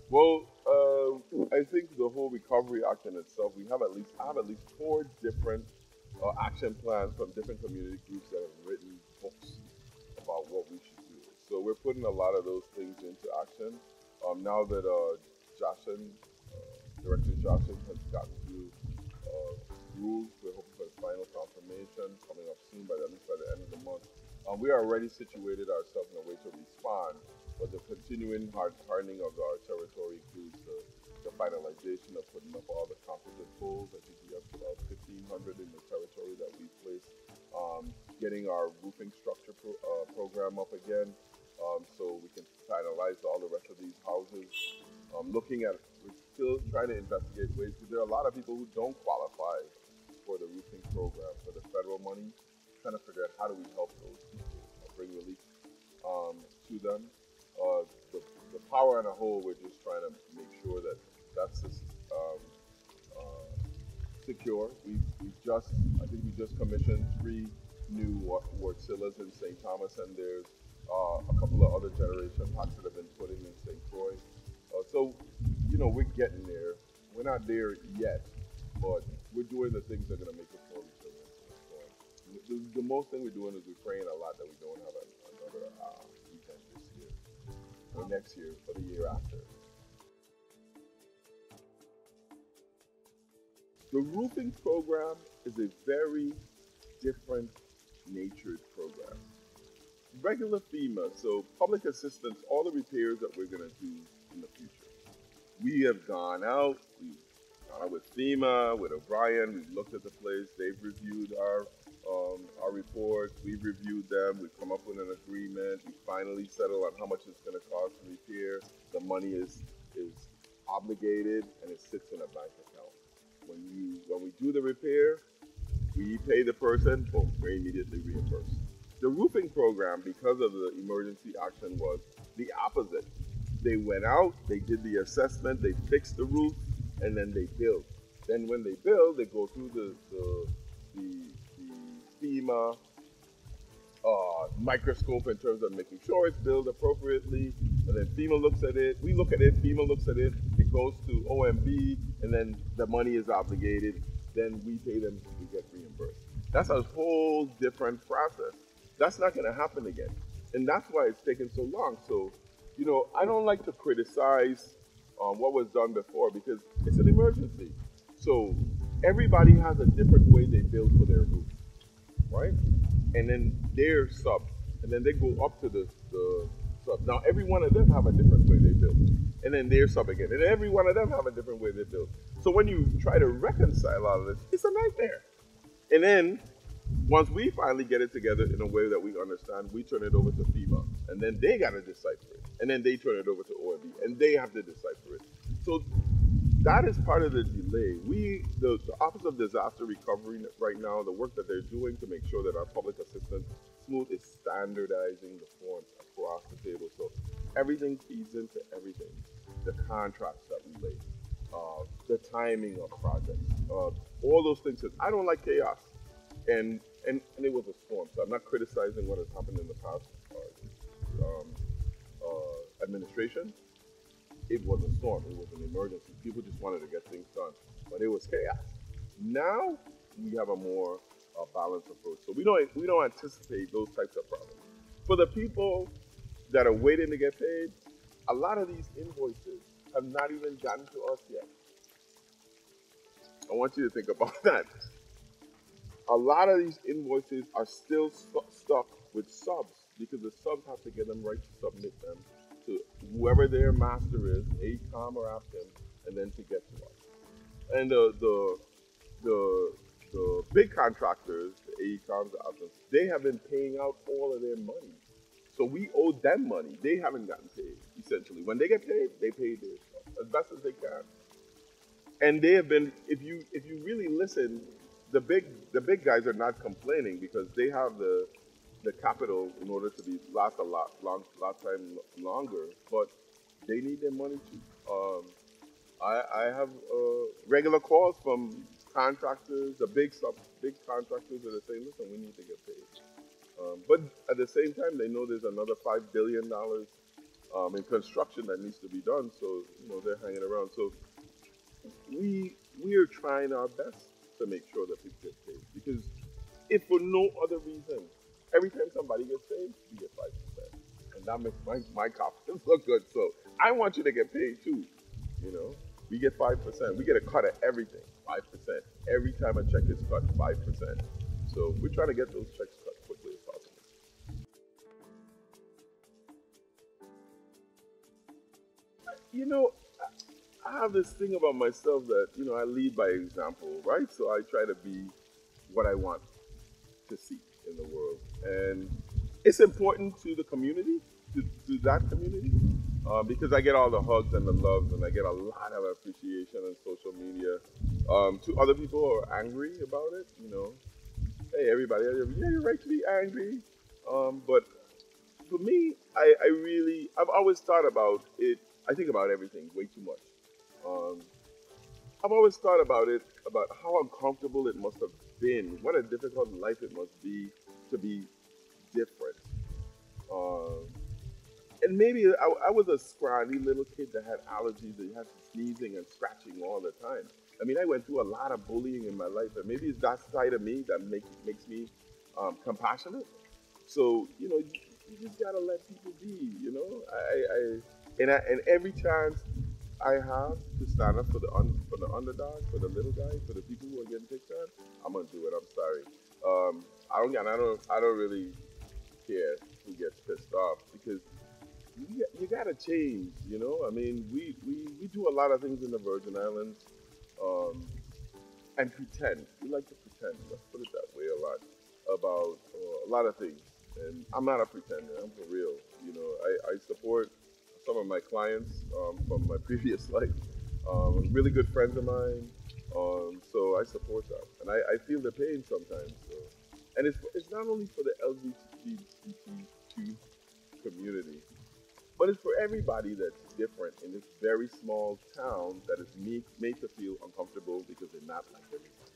Well, I think the whole recovery act in itself, I have at least four different action plans from different community groups that have written books about what we should do. So we're putting a lot of those things into action. Now that Joshin, Director Joshin has gotten through rules, we're hoping for the final confirmation coming up soon, by at least by the end of the month. We are already situated ourselves in a way to respond, but the continuing hardening of our territory includes the finalization of putting up all the composite poles. I think we have about 1,500 in the territory that we placed. Getting our roofing structure program up again, so we can finalize all the rest of these houses. We're still trying to investigate ways because there are a lot of people who don't qualify for the roofing program for the federal money. Trying to figure out how do we help those people bring relief to them. The, the power on a whole, we're just trying to make sure that that's um, uh, secure. I think we just commissioned three new Wartzillas in St. Thomas, and there's a couple of other generation packs that have been put in St. Croix. So, we're getting there. We're not there yet, but we're doing the things that are going to make us more resilient to the storm. The most thing we're doing is we're praying a lot that we don't have another event this year or next year or the year after. The roofing program is a very different natured program. Regular FEMA, so public assistance, all the repairs that we're going to do in the future. We have gone out, we've gone out with FEMA, with O'Brien, we've looked at the place, they've reviewed our reports, we've reviewed them, we've come up with an agreement, we finally settled on how much it's going to cost to repair. The money is obligated and it sits in a bank account. When we do the repair, we pay the person, boom, we're immediately reimbursed. The roofing program, because of the emergency action, was the opposite. They went out, they did the assessment, they fixed the roof, and then they build. Then when they build, they go through the FEMA microscope in terms of making sure it's built appropriately. And then FEMA looks at it, we look at it, FEMA looks at it, it goes to OMB, and then the money is obligated. Then we pay them, we get reimbursed. That's a whole different process. That's not going to happen again. And that's why it's taken so long. So, I don't like to criticize what was done before because it's an emergency. So everybody has a different way they build for their roof, right? And then their sub, and then they go up to the sub. Now every one of them have a different way they build, and then their sub again, and every one of them have a different way they build. So when you try to reconcile all of this, it's a nightmare. And then once we finally get it together in a way that we understand, we turn it over to FEMA, and then they got to decipher it, and then they turn it over to OMB, and they have to decipher it. So that is part of the delay. The Office of Disaster Recovery right now, the work that they're doing to make sure that our public assistance smooth is standardizing the forms across the table. So everything feeds into everything. The contracts that we lay, the timing of projects, all those things. I don't like chaos, and it was a storm. So I'm not criticizing what has happened in the past administration. It was a storm. It was an emergency. People just wanted to get things done, but it was chaos. Now we have a more balanced approach. So we don't anticipate those types of problems. For the people that are waiting to get paid, a lot of these invoices have not even gotten to us yet. I want you to think about that. A lot of these invoices are still stuck with subs because the subs have to get them right to submit them to whoever their master is, ACOM or APTIM, and then to get to us. And the big contractors, the AECOMs, the APTIMs, they have been paying out all of their money. So we owe them money. They haven't gotten paid, essentially. When they get paid, they pay their stuff as best as they can. And they have been, if you really listen, the big guys are not complaining because they have the capital in order to be last a lot time longer, but they need their money too. I have regular calls from contractors, the big contractors that are saying, listen, we need to get paid. But at the same time, they know there's another $5 billion in construction that needs to be done. So they're hanging around. So we are trying our best to make sure that people get paid because if for no other reason, every time somebody gets paid, we get 5%, and that makes my confidence look good. So I want you to get paid too. You know, we get 5%. We get a cut of everything, 5%. Every time a check is cut, 5%. So we're trying to get those checks cut quickly as possible. You know, I have this thing about myself that I lead by example, right? So I try to be what I want to see in the world, and it's important to the community, to that community, because I get all the hugs and the loves, and I get a lot of appreciation on social media. To other people who are angry about it, hey everybody, yeah, you're right to be angry, but for me, I've always thought about it. I think about everything way too much. Um, I've always thought about it, about how uncomfortable it must have been, what a difficult life it must be to be different. Um, and maybe I was a scrawny little kid that had allergies, that had sneezing and scratching all the time. I mean, I went through a lot of bullying in my life, and maybe it's that side of me that makes me compassionate. So you just gotta let people be. And every chance I have to stand up for for the underdog, for the little guy, for the people who are getting picked on, I'm gonna do it. I'm sorry. I don't really care who gets pissed off because you gotta change. I mean, we do a lot of things in the Virgin Islands, um, and pretend. We like to pretend. Let's put it that way a lot about a lot of things. And I'm not a pretender. I'm for real. I support some of my clients from my previous life. Really good friends of mine. So I support that, and I feel the pain sometimes. So, and it's not only for the LGBTQ community, but it's for everybody that's different in this very small town that is made to feel uncomfortable because they're not like everybody.